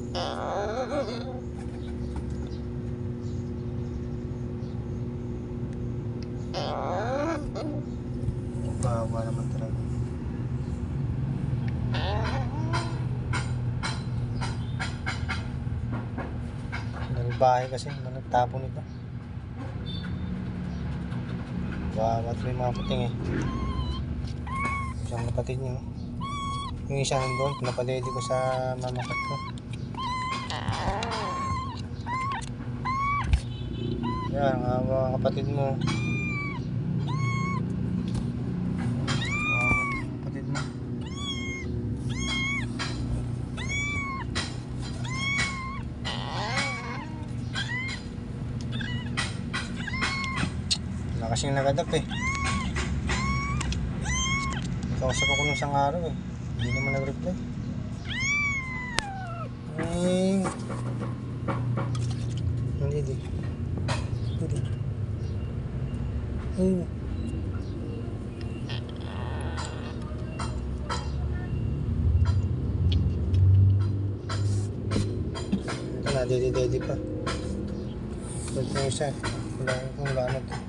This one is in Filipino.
Bawa naman talaga. Bahay kasi nagtapon ito. Bawa may mga puting eh. Isang kapatid niyo. Yung isa nandun, pinapaledi ko sa mamakat ko. Yan, mga kapatid mo. Kapatid mo. Wala kasing nagadap eh. Kausap ako nung isang araw eh. Hindi naman nag-reply. Ay. Hindi di. Hindi. Ay. Ito na, dedi pa. Ito yung isa. Wala na to.